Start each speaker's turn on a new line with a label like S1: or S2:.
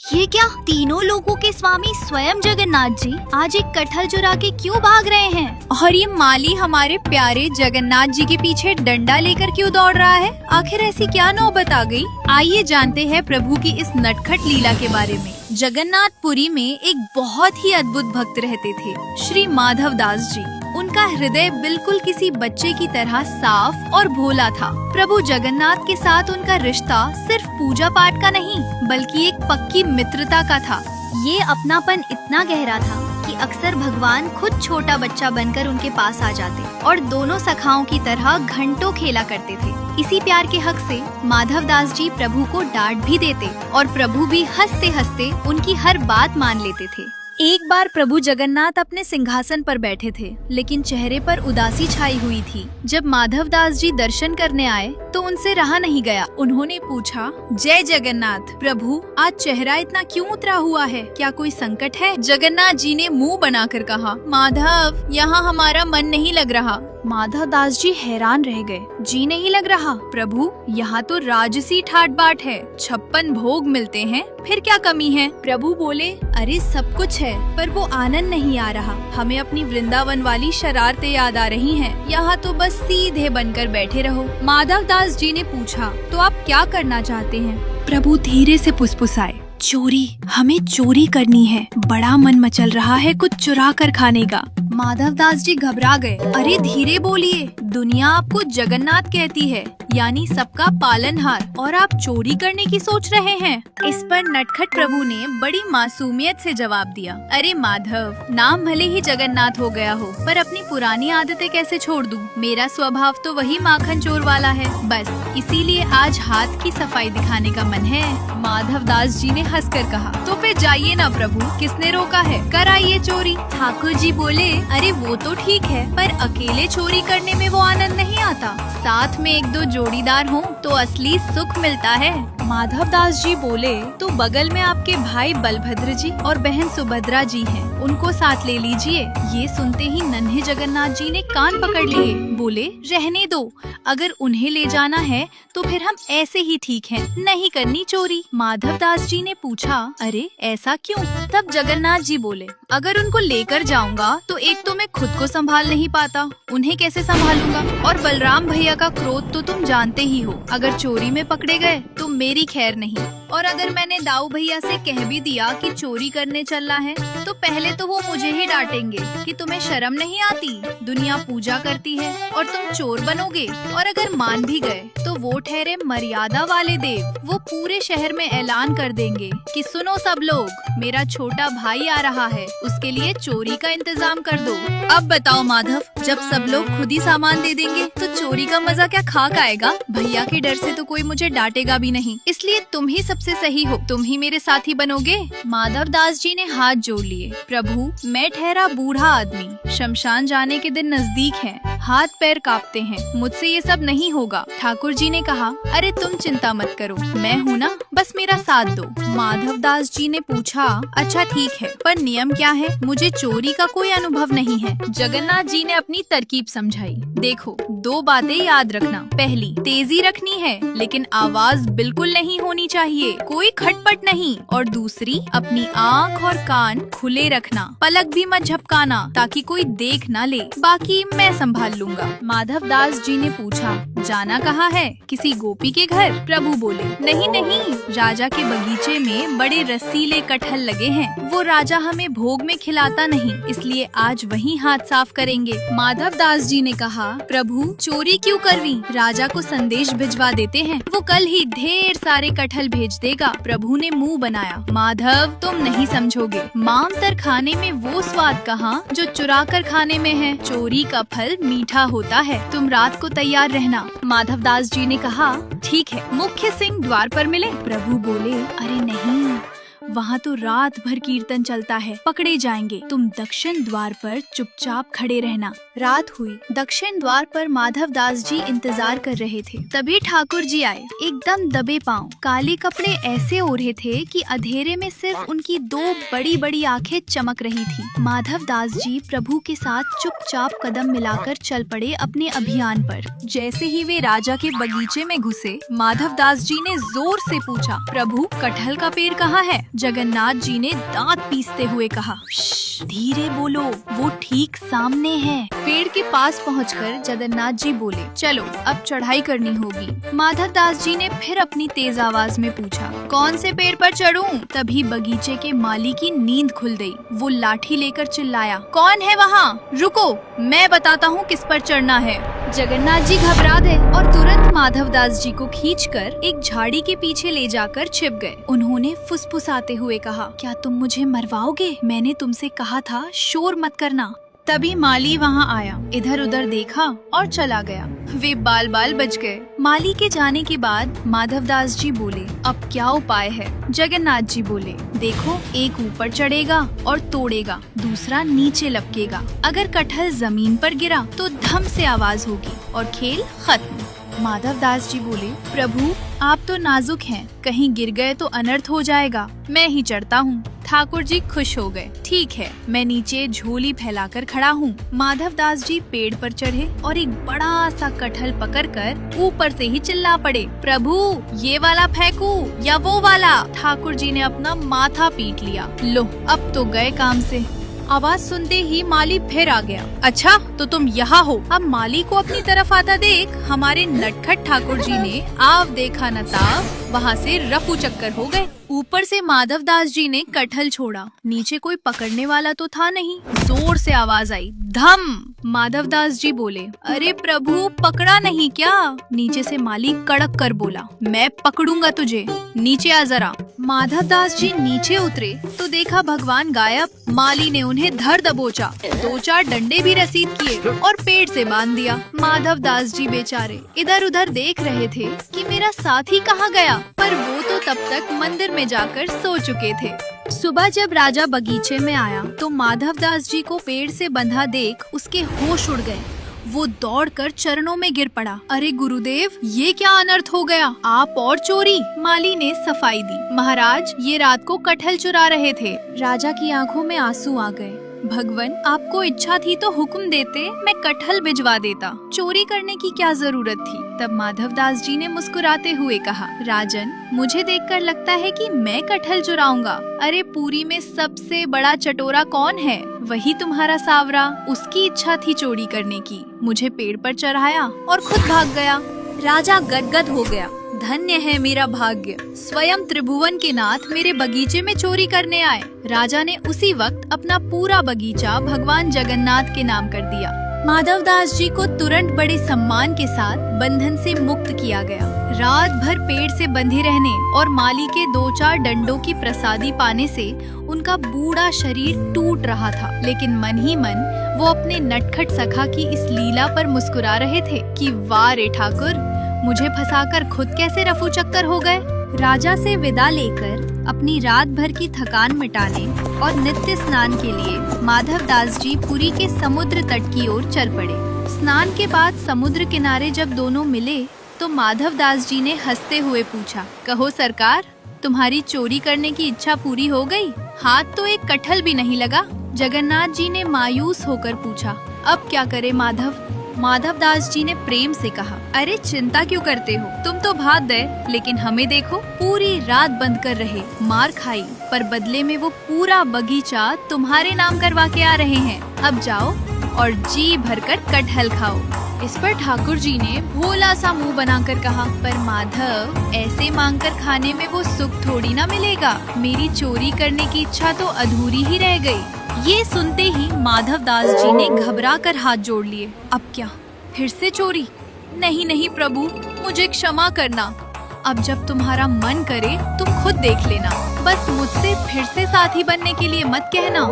S1: ये क्या, तीनों लोगों के स्वामी स्वयं जगन्नाथ जी आज एक कटहल चुरा के क्यों भाग रहे हैं?
S2: और ये माली हमारे प्यारे जगन्नाथ जी के पीछे डंडा लेकर क्यों दौड़ रहा है? आखिर ऐसी क्या नौबत आ गई? आइए जानते हैं प्रभु की इस नटखट लीला के बारे में। जगन्नाथपुरी में एक बहुत ही अद्भुत भक्त रहते थे, श्री माधव दास जी। उनका हृदय बिल्कुल किसी बच्चे की तरह साफ और भोला था। प्रभु जगन्नाथ के साथ उनका रिश्ता सिर्फ पूजा पाठ का नहीं, बल्कि एक पक्की मित्रता का था।
S1: ये अपनापन इतना गहरा था कि अक्सर भगवान खुद छोटा बच्चा बनकर उनके पास आ जाते और दोनों सखाओं की तरह घंटों खेला करते थे। इसी प्यार के हक से माधव दास जी प्रभु को डांट भी देते और प्रभु भी हंसते हंसते उनकी हर बात मान लेते थे। एक बार प्रभु जगन्नाथ अपने सिंहासन पर बैठे थे, लेकिन चेहरे पर उदासी छाई हुई थी। जब माधव दास जी दर्शन करने आए तो उनसे रहा नहीं गया।
S2: उन्होंने पूछा, जय जगन्नाथ प्रभु, आज चेहरा इतना क्यों उतरा हुआ है? क्या कोई संकट है? जगन्नाथ जी ने मुंह बनाकर कहा, माधव, यहाँ हमारा मन नहीं लग रहा।
S1: माधव दास जी हैरान रह गए।
S2: जी नहीं लग रहा? प्रभु, यहाँ तो राजसी ठाट बाट है, 56 भोग मिलते हैं, फिर क्या कमी है? प्रभु बोले, अरे सब कुछ है, पर वो आनंद नहीं आ रहा। हमें अपनी वृंदावन वाली शरारतें याद आ रही हैं। यहाँ तो बस सीधे बनकर बैठे रहो। माधव दास जी ने पूछा, तो आप क्या करना चाहते हैं?
S1: प्रभु धीरे से फुसफुसाए, चोरी, हमें चोरी करनी है। बड़ा मन मचल रहा है कुछ चुरा कर खाने का।
S2: माधव दास जी घबरा गए। अरे धीरे बोलिए, दुनिया आपको जगन्नाथ कहती है, यानी सबका पालनहार, और आप चोरी करने की सोच रहे हैं। इस पर नटखट प्रभु ने बड़ी मासूमियत से जवाब दिया, अरे माधव, नाम भले ही जगन्नाथ हो गया हो, पर अपनी पुरानी आदतें कैसे छोड़ दूं? मेरा स्वभाव तो वही माखन चोर वाला है, बस इसीलिए आज हाथ की सफाई दिखाने का मन है। माधव दास जी ने हंसकर कहा, तो फिर जाइए ना प्रभु, किसने रोका है, कराइए चोरी। ठाकुर जी बोले, अरे वो तो ठीक है, पर अकेले चोरी करने में वो आनंद नहीं आता। साथ में एक दो जोड़ीदार हों तो असली सुख मिलता है। माधव दास जी बोले, तो बगल में आपके भाई बलभद्र जी और बहन सुभद्रा जी हैं, उनको साथ ले लीजिए। ये सुनते ही नन्हे जगन्नाथ जी ने कान पकड़ लिए। बोले, रहने दो, अगर उन्हें ले जाना है तो फिर हम ऐसे ही ठीक हैं, नहीं करनी चोरी। माधव दास जी ने पूछा, अरे ऐसा क्यों? तब जगन्नाथ जी बोले, अगर उनको लेकर जाऊंगा तो एक तो मैं खुद को संभाल नहीं पाता, उन्हें कैसे संभालूंगा? और बलराम भैया का क्रोध तो तुम जानते ही हो, अगर चोरी में पकड़े गए तो मेरी खैर नहीं। और अगर मैंने दाऊ भैया से कह भी दिया कि चोरी करने चलना है, तो पहले तो वो मुझे ही डांटेंगे कि तुम्हें शर्म नहीं आती, दुनिया पूजा करती है और तुम चोर बनोगे। और अगर मान भी गए तो वो ठहरे मर्यादा वाले देव, वो पूरे शहर में ऐलान कर देंगे कि सुनो सब लोग, मेरा छोटा भाई आ रहा है, उसके लिए चोरी का इंतजाम कर दो। अब बताओ माधव, जब सब लोग खुद ही सामान दे देंगे तो चोरी का मजा क्या खाक आएगा? भैया के डर से तो कोई मुझे डांटेगा भी नहीं, इसलिए तुम ही सबसे सही हो, तुम ही मेरे साथी बनोगे। माधव दास जी ने हाथ जोड़ लिए, प्रभु, मैं ठहरा बूढ़ा आदमी, शमशान जाने के दिन नजदीक है, हाथ पैर कांपते हैं, मुझसे ये सब नहीं होगा। ठाकुर जी ने कहा, अरे तुम चिंता मत करो, मैं हूँ ना, बस मेरा साथ दो। माधव दास जी ने पूछा, अच्छा ठीक है, पर नियम क्या है? मुझे चोरी का कोई अनुभव नहीं है। जगन्नाथ जी ने अपनी तरकीब समझाई, देखो, दो बातें याद रखना। पहली, तेजी रखनी है, लेकिन आवाज बिल्कुल नहीं होनी चाहिए, कोई खटपट नहीं। और दूसरी, अपनी आँख और कान खुले रखना, पलक भी मत झपकाना, ताकि कोई देख ना ले, बाकी मैं संभाल लूंगा। माधव दास जी ने पूछा, जाना कहाँ है? किसी गोपी के घर? प्रभु बोले, नहीं नहीं, राजा के बगीचे में बड़े रसीले कटहल लगे हैं, वो राजा हमें भोग में खिलाता नहीं, इसलिए आज वहीं हाथ साफ करेंगे। माधव दास जी ने कहा, प्रभु, चोरी क्यों करवी? राजा को संदेश भिजवा देते हैं, वो कल ही ढेर सारे कटहल भेज देगा। प्रभु ने मुंह बनाया, माधव, तुम नहीं समझोगे, मांतर खाने में वो स्वाद कहाँ जो चुरा कर खाने में है। चोरी का फल मीठा होता है, तुम रात को तैयार रहना। माधव दास जी ने कहा, ठीक है, मुख्य सिंह द्वार पर मिले। प्रभु बोले, अरे नहीं, वहाँ तो रात भर कीर्तन चलता है, पकड़े जाएंगे, तुम दक्षिण द्वार पर चुपचाप खड़े रहना। रात हुई, दक्षिण द्वार पर माधव दास जी इंतजार कर रहे थे। तभी ठाकुर जी आए, एकदम दबे पांव, काले कपड़े ऐसे ओढ़े थे कि अंधेरे में सिर्फ उनकी दो बड़ी बड़ी आंखें चमक रही थी। माधव दास जी प्रभु के साथ चुपचाप कदम मिलाकर चल पड़े अपने अभियान पर। जैसे ही वे राजा के बगीचे में घुसे, माधव दास जी ने जोर से पूछा, प्रभु, कटहल का पेड़ कहाँ है? जगन्नाथ जी ने दांत पीसते हुए कहा, "श्श, धीरे बोलो, वो ठीक सामने है। पेड़ के पास पहुंचकर जगन्नाथ जी बोले, चलो अब चढ़ाई करनी होगी। माधव दास जी ने फिर अपनी तेज आवाज में पूछा, कौन से पेड़ पर चढ़ूं? तभी बगीचे के माली की नींद खुल गई। वो लाठी लेकर चिल्लाया, कौन है वहाँ? रुको, मैं बताता हूँ किस पर चढ़ना है। जगन्नाथ जी घबरा गए और तुरंत माधव दास जी को खींचकर एक झाड़ी के पीछे ले जाकर छिप गए। उन्होंने फुसफुसाते हुए कहा, क्या तुम मुझे मरवाओगे? मैंने तुमसे कहा था शोर मत करना। तभी माली वहाँ आया, इधर उधर देखा और चला गया। वे बाल बाल बच गए। माली के जाने के बाद माधव दास जी बोले, अब क्या उपाय है? जगन्नाथ जी बोले, देखो, एक ऊपर चढ़ेगा और तोड़ेगा, दूसरा नीचे लपकेगा। अगर कटहल जमीन पर गिरा तो धम से आवाज होगी और खेल खत्म। माधव दास जी बोले, प्रभु आप तो नाजुक हैं, कहीं गिर गए तो अनर्थ हो जाएगा, मैं ही चढ़ता हूँ। ठाकुर जी खुश हो गए। ठीक है, मैं नीचे झोली फैलाकर खड़ा हूँ। माधव दास जी पेड़ पर चढ़े और एक बड़ा सा कटहल पकड़कर ऊपर से ही चिल्ला पड़े, प्रभु ये वाला फेंकू या वो वाला? ठाकुर जी ने अपना माथा पीट लिया। लो, अब तो गए काम से। आवाज सुनते ही माली फिर आ गया। अच्छा, तो तुम यहाँ हो? अब माली को अपनी तरफ आता देख हमारे नटखट ठाकुर जी ने आव देखा न ताव वहाँ से रफू चक्कर हो गए। ऊपर से माधव दास जी ने कटहल छोड़ा, नीचे कोई पकड़ने वाला तो था नहीं। जोर से आवाज आई, धम। माधव दास जी बोले, अरे प्रभु पकड़ा नहीं क्या? नीचे से माली कड़क कर बोला, मैं पकड़ूंगा तुझे, नीचे आ जरा। माधव दास जी नीचे उतरे तो देखा भगवान गायब। माली ने उन्हें धर दबोचा, 2-4 डंडे भी रसीद किए और पेड़ से बांध दिया। माधव दास जी बेचारे इधर उधर देख रहे थे कि मेरा साथी कहाँ गया, पर वो तो तब तक मंदिर में जाकर सो चुके थे। सुबह जब राजा बगीचे में आया तो माधव दास जी को पेड़ से बंधा देख उसके होश उड़ गए। वो दौड़कर चरणों में गिर पड़ा। अरे गुरुदेव, ये क्या अनर्थ हो गया? आप और चोरी? माली ने सफाई दी, महाराज ये रात को कटहल चुरा रहे थे। राजा की आंखों में आंसू आ गए। भगवान, आपको इच्छा थी तो हुक्म देते, मैं कटहल भिजवा देता, चोरी करने की क्या जरूरत थी? तब माधव दास जी ने मुस्कुराते हुए कहा, राजन मुझे देखकर लगता है कि मैं कटहल चुराऊंगा। अरे पुरी में सबसे बड़ा चटोरा कौन है? वही तुम्हारा सावरा। उसकी इच्छा थी चोरी करने की, मुझे पेड़ पर चढ़ाया और खुद भाग गया। राजा गदगद हो गया। धन्य है मेरा भाग्य, स्वयं त्रिभुवन के नाथ मेरे बगीचे में चोरी करने आए। राजा ने उसी वक्त अपना पूरा बगीचा भगवान जगन्नाथ के नाम कर दिया। माधव दास जी को तुरंत बड़े सम्मान के साथ बंधन से मुक्त किया गया। रात भर पेड़ से बंधे रहने और माली के 2-4 डंडों की प्रसादी पाने से उनका बूढ़ा शरीर टूट रहा था, लेकिन मन ही मन वो अपने नटखट सखा की इस लीला पर मुस्कुरा रहे थे कि वाह रे ठाकुर, मुझे फंसाकर खुद कैसे रफू चक्कर हो गए। राजा से विदा लेकर अपनी रात भर की थकान मिटाने और नित्य स्नान के लिए माधव दास जी पुरी के समुद्र तट की ओर चल पड़े। स्नान के बाद समुद्र किनारे जब दोनों मिले तो माधव दास जी ने हंसते हुए पूछा, कहो सरकार, तुम्हारी चोरी करने की इच्छा पूरी हो गई? हाथ तो एक कटहल भी नहीं लगा। जगन्नाथ जी ने मायूस होकर पूछा, अब क्या करे माधव? माधव दास जी ने प्रेम से कहा, अरे चिंता क्यों करते हो, तुम तो भाग गए, लेकिन हमें देखो, पूरी रात बंद कर रहे, मार खाई, पर बदले में वो पूरा बगीचा तुम्हारे नाम करवा के आ रहे हैं। अब जाओ और जी भरकर कटहल खाओ। इस पर ठाकुर जी ने भोला सा मुंह बनाकर कहा, पर माधव, ऐसे मांगकर खाने में वो सुख थोड़ी ना मिलेगा। मेरी चोरी करने की इच्छा तो अधूरी ही रह गई। ये सुनते ही माधव दास जी ने घबराकर हाथ जोड़ लिए। अब क्या, फिर से चोरी? नहीं नहीं प्रभु, मुझे क्षमा करना। अब जब तुम्हारा मन करे तुम खुद देख लेना, बस मुझसे फिर से साथी बनने के लिए मत कहना।